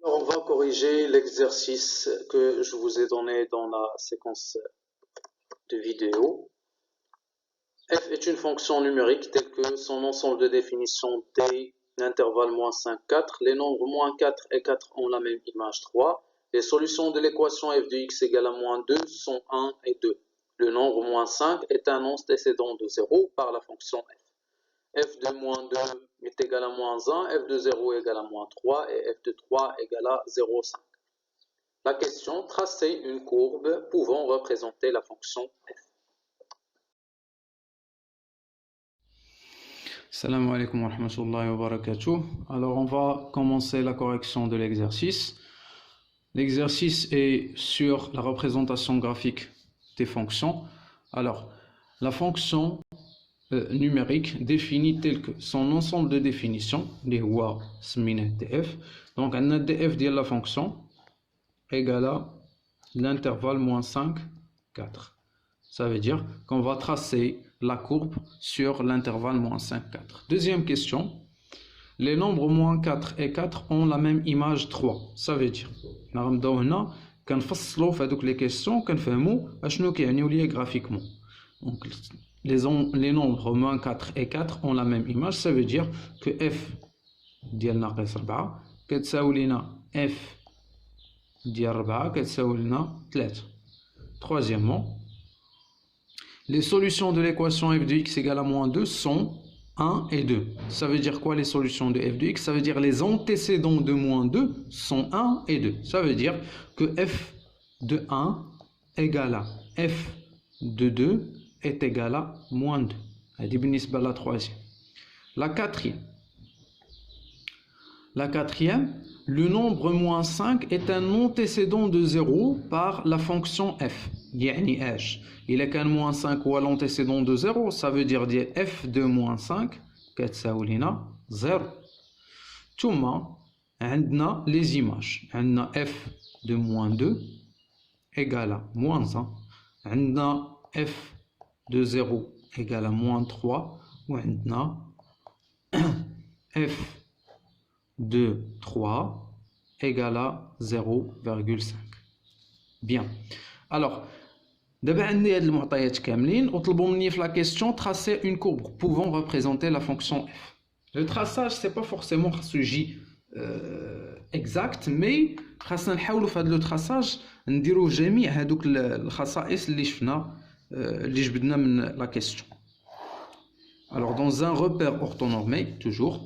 Alors, on va corriger l'exercice que je vous ai donné dans la séquence de vidéo. F est une fonction numérique telle que son ensemble de définition t, l'intervalle -5, 4. Les nombres -4 et 4 ont la même image 3. Les solutions de l'équation f de x égale à -2 sont 1 et 2. Le nombre -5 est un antécédent de 0 par la fonction f. F de -2 est égal à -1, f de 0 égale à -3 et f de 3 égale à 0,5. La question, tracer une courbe pouvant représenter la fonction f. Salam alaikum wa rahmatullahi wa barakatuh. Alors on va commencer la correction de l'exercice. L'exercice est sur la représentation graphique des fonctions. Alors la fonction numérique définie telle que son ensemble de définitions, les wa smina df. Donc on a df de la fonction égale à l'intervalle -5, 4. Ça veut dire qu'on va tracer la courbe sur l'intervalle -5, 4. Deuxième question, les nombres -4 et 4 ont la même image 3. Ça veut dire, نبداو هنا كنفصلوا في هذوك les questions كنفهموا اشنو كيعنيو ليا graphiquement. Donc les nombres -4 et 4 ont la même image, ça veut dire que f ديال ناقص 4 كتساوي لنا f ديال 4 كتساوي لنا 3. Troisièmement, les solutions de l'équation f de x égale à -2 sont 1 et 2. Ça veut dire quoi les solutions de f de x? Ça veut dire les antécédents de -2 sont 1 et 2. Ça veut dire que f de 1 égale à f de 2 est égal à -2. هذه بالنسبة la troisième. La quatrième, le nombre -5 est un antécédent de 0 par la fonction f. يعني اش إلا كان -5 هو l'antécédent de 0, ça veut dire f de -5 كتساوي لنا 0. ثم عندنا les images. عندنا f de -2 égale à -1. عندنا f de 0 égale à -3. وعندنا f de 3 égale à 0,5. Bien. Alors, d'abord, on a les معطيات كاملين وطلبوا مني في la question tracer une courbe pouvant représenter la fonction f. Le traçage c'est pas forcément خاصو exact, mais خاصنا نحاولوا في هذا le traçage نديروا جميع هذوك الخصائص اللي شفنا اللي جبدنا من la question. Alors dans un repère orthonormé toujours,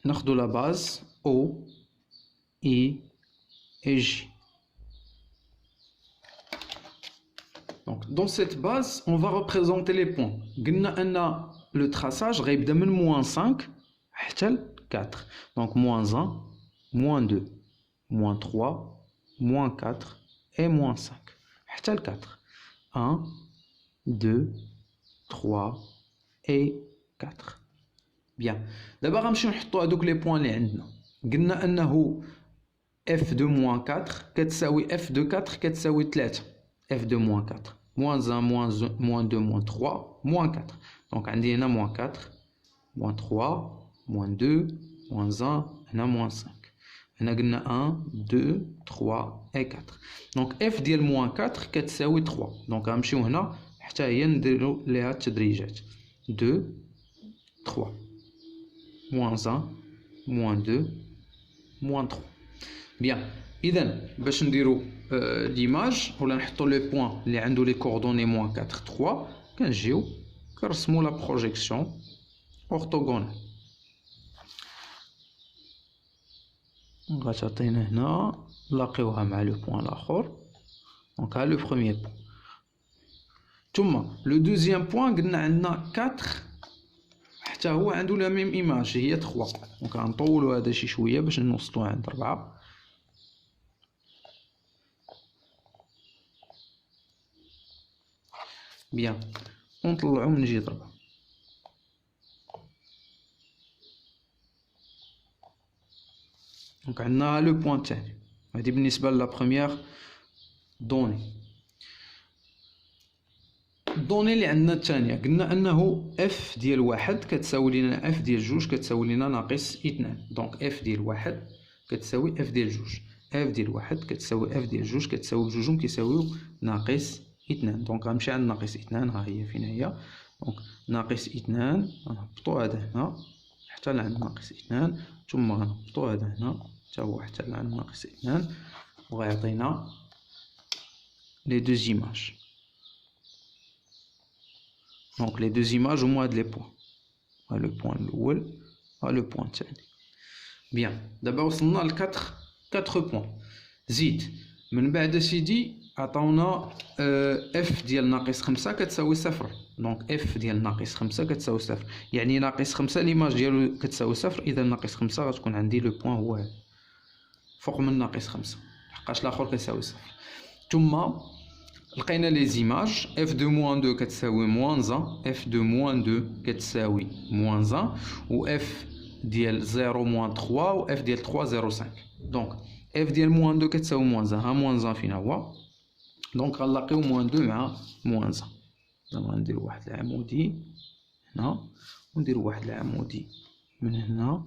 ناخذ la base O, I et J. Donc dans cette base, on va représenter les points. Le traçage غيبدا من -5 حتى 4. Donc -1, -2, -3, -4 et -5 حتى 4. 1, 2, 3 et 4. Bien. D'abord غنمشيو نحطوا هذوك les points اللي عندنا. قلنا انه f de -4 كتساوي f de 4 كتساوي 3. f de -4 -1 -2 -3 -4. Donc عندي هنا -4 -3 -2 -1 هنا -5. هنا قلنا 1 2 3 et 4. Donc f ديال -4 كتساوي 3. Donc غنمشيو هنا حتى هي نديرو ليها التدريجات. 2 3 -1 -2 -3. Bien. إذن باش نديرو l'image ولا نحطو لي بوين اللي عنده لي كوردوني -4 3 كنجيو كنرسمو لا بروجيكسيون orthogonale. غتعطينا هنا نلاقيوها مع لو بوين الاخر. دونك ها لو بروميير بوين. ثم لو دوزيام بوين قلنا عندنا 4 حتى هو عنده لا ميم ايماج هي 3. دونك غنطولو هذا شي شويه باش نوصلو عند 4. بيان ونطلعو من جهة 4. دونك عندنا لو بوين الثاني. هادي بالنسبة لا بروميير دوني. الدوني اللي عندنا الثانيه قلنا انه اف ديال واحد كتساوي لنا اف ديال جوج كتساوي لنا ناقص اثنان. دونك اف ديال واحد كتساوي اف ديال جوج، اف ديال واحد كتساوي اف ديال جوج كتساوي بجوجهم كيساويو ناقص اثنان. دونك غنمشي عند ناقص اثنان، ها هي فين هي. دونك ناقص اثنان غنهبطو هذا هنا حتى لعند ناقص اثنان، ثم غنهبطو هذا هنا حتى هو حتى لعند ناقص اثنان، وغيعطينا لي دو زيماج. دونك لي دو زيماج هما هاد لي بوين، ها لو بوين الاول ها لو بوين الثاني. بيان، دابا وصلنا ل 4 بوين. زيد من بعد سيدي عطاونا اف ديال ناقص 5 كتساوي صفر. دونك اف ديال ناقص 5 كتساوي صفر، يعني ناقص 5 ليماج ديالو كتساوي صفر، اذا ناقص 5 غتكون عندي لو بوين هو هذا فوق من ناقص 5 لحقاش الاخر كيساوي صفر. ثم لقينا لي زيماج اف دو موان 2 كتساوي موان 1، اف دو موان 2 كتساوي موان 1، و اف ديال 0 موان 3، و اف ديال 3 0.5. دونك اف ديال موان 2 كتساوي موان 1، ها موان 1 فين هو. دونك غنلاقيو موان 2 مع موان 1. دابا غنديرو واحد العمودي هنا ونديرو واحد العمودي من هنا،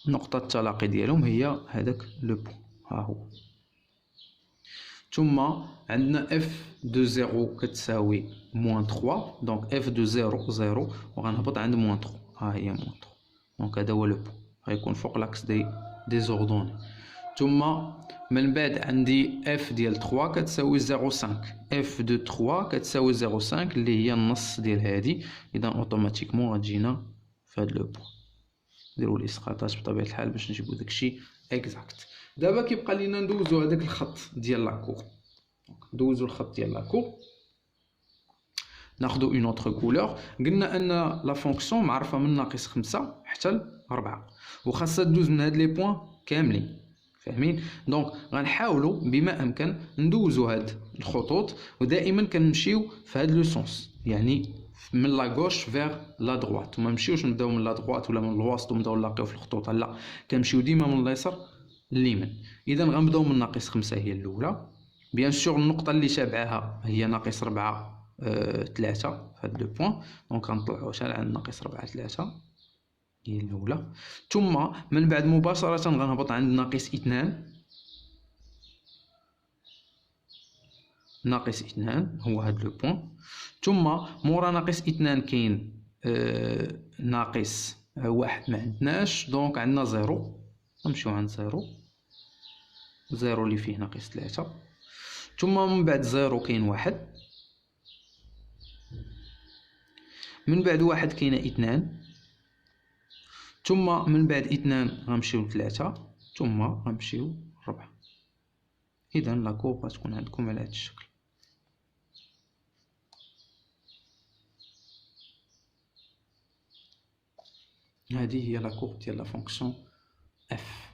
نقطة التلاقي ديالهم هي هذاك لو بوين ها هو. ثم عندنا اف دو 0 كتساوي موان 3، دونك اف دو 0 0 وغنهبط عند موان 3، ها هي موان 3. دونك هذا هو لو بوين غيكون فوق لاكس دي زوردوني. ثم من بعد عندي اف ديال 3 كتساوي 0.5، اف دو 3 كتساوي 0.5 اللي هي النص ديال هادي، اذا اوتوماتيكمون غتجينا في هاد لو بوين. نديرو الاسقاطات بطبيعه الحال باش نجيبو داكشي اكزاكت. دابا كيبقى لينا ندوزو هذاك الخط ديال لاكور. ندوزو الخط ديال لاكور، ناخدو اون اوتر كولور. قلنا ان لا فونكسيون معرفه من ناقص 5 حتى ل 4، وخاصها تدوز من هاد لي بوين كاملين، فاهمين؟ دونك غنحاولوا بما امكن ندوزو هاد الخطوط، ودائما كنمشيو في هاد لو سونس، يعني من لا غوش فيغ لا دروات، وما نمشيوش نبداو من لا دروات ولا من الوسط ونبداو نلاقيو في الخطوط، لا كنمشيو ديما من اليسار لليمين. اذا غنبداو من ناقص 5 هي الاولى، بيان سور النقطه اللي تابعاها هي ناقص 4 3 في هاد لو بوين. دونك غنطلعو حتى عند ناقص 4 3 هي الاولى. ثم من بعد مباشره غنهبط عند ناقص 2، ناقص 2 هو هاد لو بوين. ثم مورا ناقص 2 كاين ناقص 1 ما عندناش، دونك عندنا 0، نمشيو عند 0 اللي فيه ناقص 3. ثم من بعد 0 كاين 1، من بعد 1 كاينه 2، ثم من بعد 2 غنمشيو ل 3، ثم غنمشيو ل 4. اذا لا كورب غتكون عندكم على هذا الشكل. هذه هي لا كورب ديال لا فونكسيون اف.